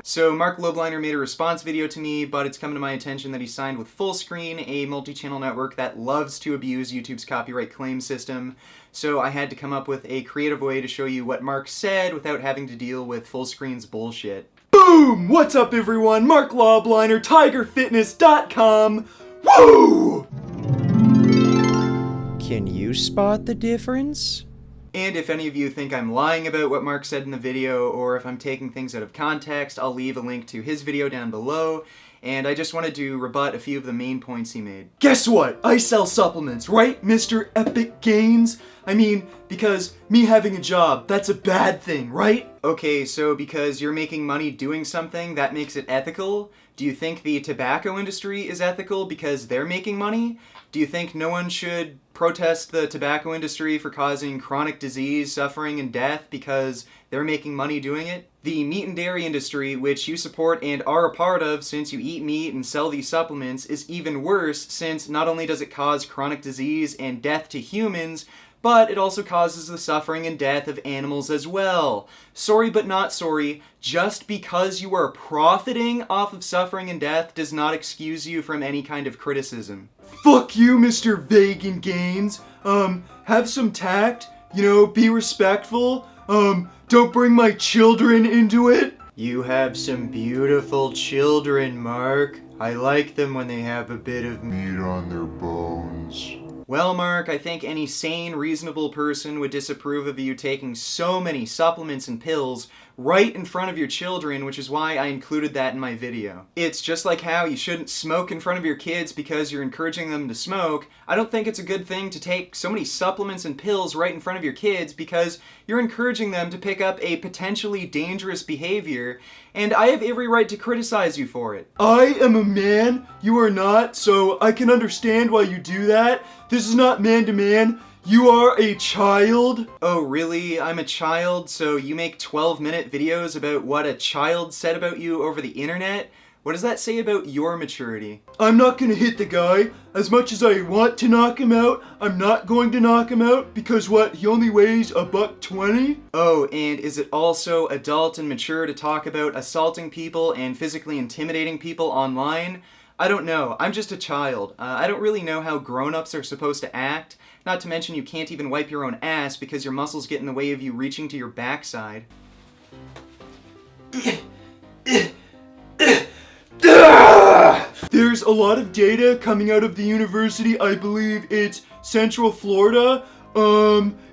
So Marc Lobliner made a response video to me, but it's come to my attention that he signed with Fullscreen, a multi-channel network that loves to abuse YouTube's copyright claim system. So I had to come up with a creative way to show you what Marc said without having to deal with Fullscreen's bullshit. Boom! What's up everyone? Marc Lobliner, TigerFitness.com. Woo! Can you spot the difference? And if any of you think I'm lying about what Marc said in the video, or if I'm taking things out of context, I'll leave a link to his video down below, and I just wanted to rebut a few of the main points he made. Guess what? I sell supplements, right, Mr. Epic Gains? I mean, because me having a job, that's a bad thing, right? Okay, so because you're making money doing something, that makes it ethical? Do you think the tobacco industry is ethical because they're making money? Do you think no one should protest the tobacco industry for causing chronic disease, suffering, and death because they're making money doing it? The meat and dairy industry, which you support and are a part of since you eat meat and sell these supplements, is even worse since not only does it cause chronic disease and death to humans, but it also causes the suffering and death of animals as well. Sorry but not sorry, just because you are profiting off of suffering and death does not excuse you from any kind of criticism. Fuck you, Mr. Vegan Gains. Have some tact, be respectful. Don't bring my children into it. You have some beautiful children, Marc. I like them when they have a bit of meat on their bones. Well, Marc, I think any sane, reasonable person would disapprove of you taking so many supplements and pills right in front of your children, which is why I included that in my video. It's just like how you shouldn't smoke in front of your kids because you're encouraging them to smoke. I don't think it's a good thing to take so many supplements and pills right in front of your kids because you're encouraging them to pick up a potentially dangerous behavior, and I have every right to criticize you for it. I am a man, you are not, so I can understand why you do that. This is not man-to-man. You are a child? Oh, really? I'm a child? So you make 12-minute videos about what a child said about you over the internet? What does that say about your maturity? I'm not gonna hit the guy. As much as I want to knock him out, I'm not going to knock him out because what, he only weighs $120? Oh, and is it also adult and mature to talk about assaulting people and physically intimidating people online? I don't know. I'm just a child. I don't really know how grown-ups are supposed to act. Not to mention you can't even wipe your own ass because your muscles get in the way of you reaching to your backside. There's a lot of data coming out of the university, I believe it's Central Florida,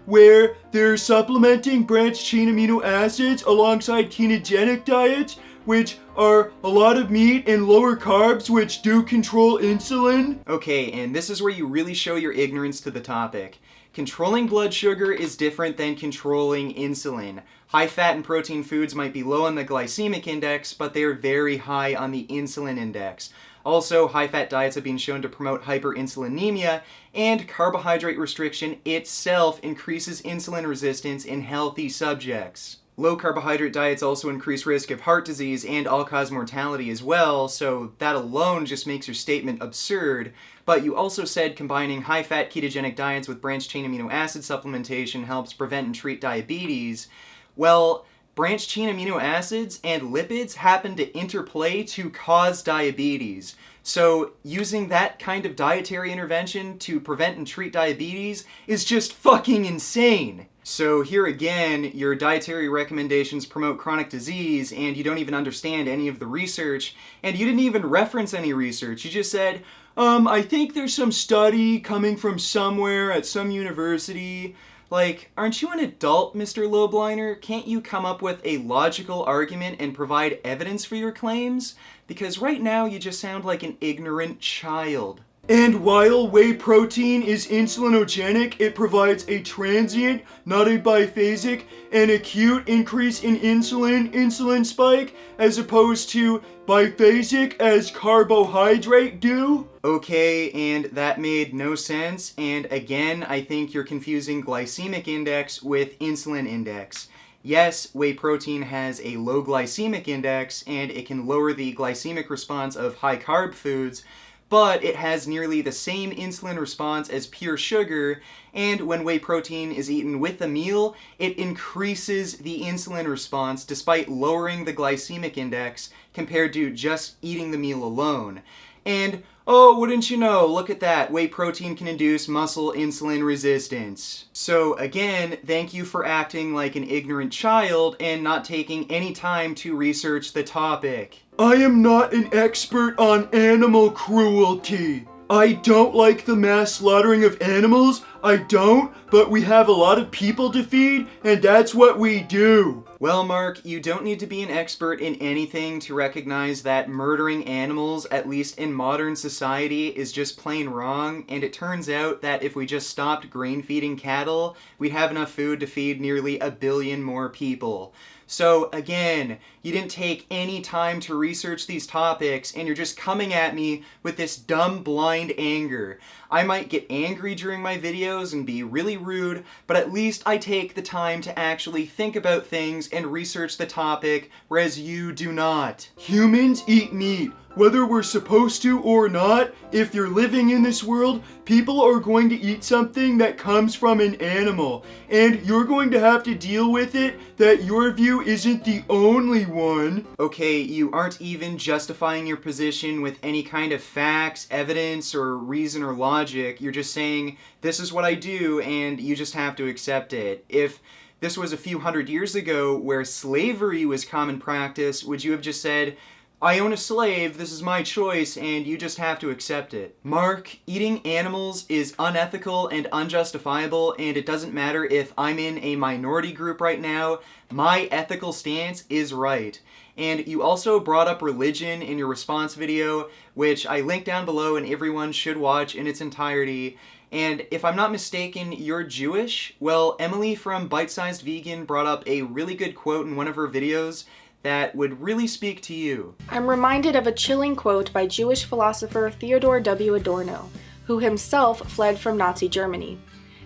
where they're supplementing branched-chain amino acids alongside ketogenic diets, which are a lot of meat and lower carbs, which do control insulin. Okay, and this is where you really show your ignorance to the topic. Controlling blood sugar is different than controlling insulin. High-fat and protein foods might be low on the glycemic index, but they're very high on the insulin index. Also, high-fat diets have been shown to promote hyperinsulinemia, and carbohydrate restriction itself increases insulin resistance in healthy subjects. Low-carbohydrate diets also increase risk of heart disease and all-cause mortality as well, so that alone just makes your statement absurd. But you also said combining high-fat ketogenic diets with branched-chain amino acid supplementation helps prevent and treat diabetes. Well, branched-chain amino acids and lipids happen to interplay to cause diabetes. So using that kind of dietary intervention to prevent and treat diabetes is just fucking insane. So here again, your dietary recommendations promote chronic disease and you don't even understand any of the research, and you didn't even reference any research. You just said, I think there's some study coming from somewhere at some university. Like, aren't you an adult, Mr. Lobliner? Can't you come up with a logical argument and provide evidence for your claims? Because right now you just sound like an ignorant child. And while whey protein is insulinogenic, it provides a transient, not a biphasic, and acute increase in insulin spike, as opposed to biphasic as carbohydrate do? Okay, and that made no sense, and again, I think you're confusing glycemic index with insulin index. Yes, whey protein has a low glycemic index, and it can lower the glycemic response of high-carb foods, but it has nearly the same insulin response as pure sugar, and when whey protein is eaten with a meal, it increases the insulin response despite lowering the glycemic index compared to just eating the meal alone. And oh, wouldn't you know, look at that, whey protein can induce muscle insulin resistance. So again, thank you for acting like an ignorant child and not taking any time to research the topic. I am not an expert on animal cruelty. I don't like the mass slaughtering of animals, I don't, but we have a lot of people to feed, and that's what we do. Well, Mark, you don't need to be an expert in anything to recognize that murdering animals, at least in modern society, is just plain wrong, and it turns out that if we just stopped grain-feeding cattle, we'd have enough food to feed nearly 1 billion more people. So again, you didn't take any time to research these topics, and you're just coming at me with this dumb, blind anger. I might get angry during my videos and be really rude, but at least I take the time to actually think about things and research the topic, whereas you do not. Humans eat meat. Whether we're supposed to or not, if you're living in this world, people are going to eat something that comes from an animal. And you're going to have to deal with it that your view isn't the only one. Okay, you aren't even justifying your position with any kind of facts, evidence, or reason or logic. You're just saying, this is what I do, and you just have to accept it. If this was a few hundred years ago where slavery was common practice, would you have just said, I own a slave, this is my choice, and you just have to accept it? Mark, eating animals is unethical and unjustifiable, and it doesn't matter if I'm in a minority group right now, my ethical stance is right. And you also brought up religion in your response video, which I linked down below and everyone should watch in its entirety. And if I'm not mistaken, you're Jewish? Well, Emily from Bite Sized Vegan brought up a really good quote in one of her videos that would really speak to you. I'm reminded of a chilling quote by Jewish philosopher Theodor W. Adorno, who himself fled from Nazi Germany.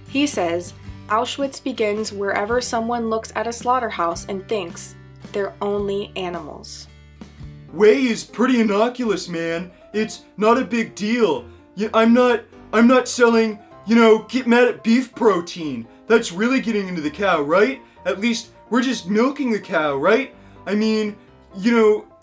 He says, Auschwitz begins wherever someone looks at a slaughterhouse and thinks, they're only animals. Whey is pretty innocuous, man. It's not a big deal. I'm not selling, get mad at beef protein. That's really getting into the cow, right? At least we're just milking the cow, right? I mean,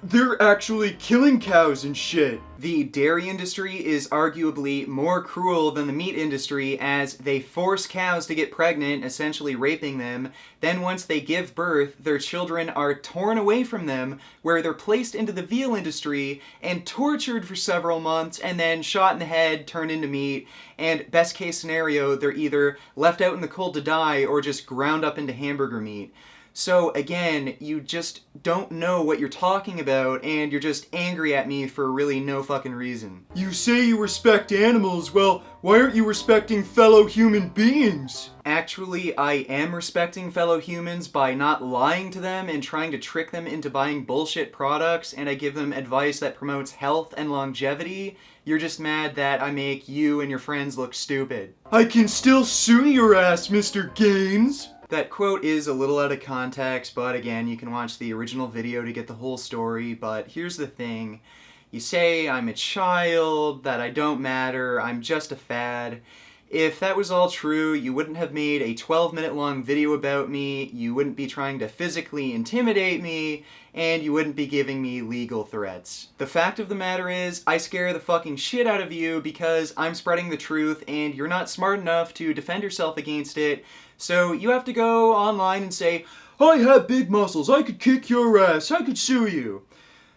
they're actually killing cows and shit. The dairy industry is arguably more cruel than the meat industry, as they force cows to get pregnant, essentially raping them. Then once they give birth, their children are torn away from them, where they're placed into the veal industry and tortured for several months, and then shot in the head, turned into meat. And best case scenario, they're either left out in the cold to die or just ground up into hamburger meat. So again, you just don't know what you're talking about, and you're just angry at me for really no fucking reason. You say you respect animals, well, why aren't you respecting fellow human beings? Actually, I am respecting fellow humans by not lying to them and trying to trick them into buying bullshit products, and I give them advice that promotes health and longevity. You're just mad that I make you and your friends look stupid. I can still sue your ass, Mr. Gaines. That quote is a little out of context, but again, you can watch the original video to get the whole story. But here's the thing. You say I'm a child, that I don't matter, I'm just a fad. If that was all true, you wouldn't have made a 12-minute long video about me, you wouldn't be trying to physically intimidate me, and you wouldn't be giving me legal threats. The fact of the matter is, I scare the fucking shit out of you because I'm spreading the truth and you're not smart enough to defend yourself against it, so you have to go online and say, I have big muscles, I could kick your ass, I could sue you.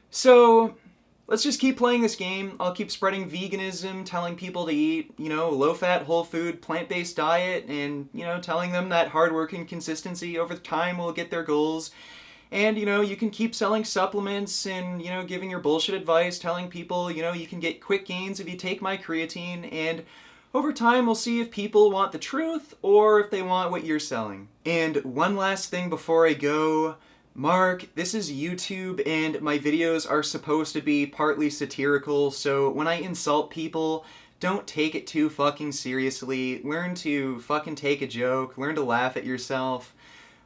So let's just keep playing this game. I'll keep spreading veganism, telling people to eat, low-fat, whole food, plant-based diet, and, telling them that hard work and consistency over time will get their goals. And, you can keep selling supplements and, giving your bullshit advice, telling people, you can get quick gains if you take my creatine, and over time we'll see if people want the truth or if they want what you're selling. And one last thing before I go. Mark, this is YouTube and my videos are supposed to be partly satirical, so when I insult people, don't take it too fucking seriously. Learn to fucking take a joke, learn to laugh at yourself.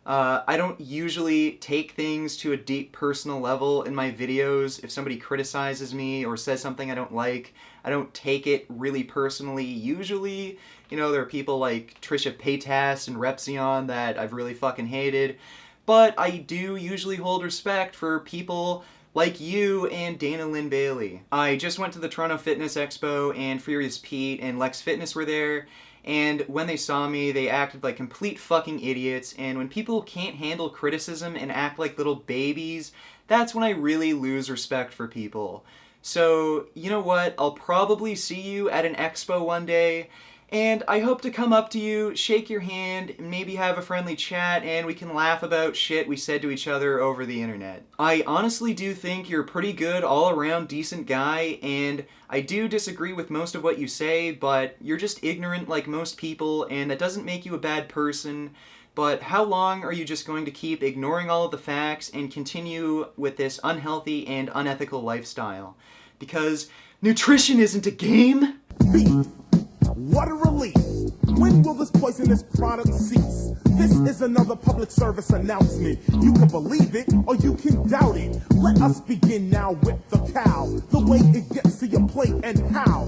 I don't usually take things to a deep personal level in my videos. If somebody criticizes me or says something I don't like, I don't take it really personally. Usually, you know, there are people like Trisha Paytas and Repzion that I've really fucking hated. But I do usually hold respect for people like you and Dana Lynn Bailey. I just went to the Toronto Fitness Expo, and Furious Pete and Lex Fitness were there, and when they saw me, they acted like complete fucking idiots. And when people can't handle criticism and act like little babies, that's when I really lose respect for people. So, you know what? I'll probably see you at an expo one day, and I hope to come up to you, shake your hand, maybe have a friendly chat, and we can laugh about shit we said to each other over the internet. I honestly do think you're a pretty good, all-around decent guy, and I do disagree with most of what you say, but you're just ignorant like most people, and that doesn't make you a bad person. But how long are you just going to keep ignoring all of the facts and continue with this unhealthy and unethical lifestyle? Because nutrition isn't a game. What a relief! When will this poisonous product cease? This is another public service announcement. You can believe it or you can doubt it. Let us begin now with the cow. The way it gets to your plate and how.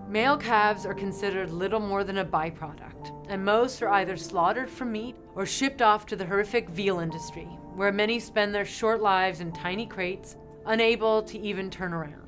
Male calves are considered little more than a byproduct, and most are either slaughtered for meat or shipped off to the horrific veal industry, where many spend their short lives in tiny crates, unable to even turn around.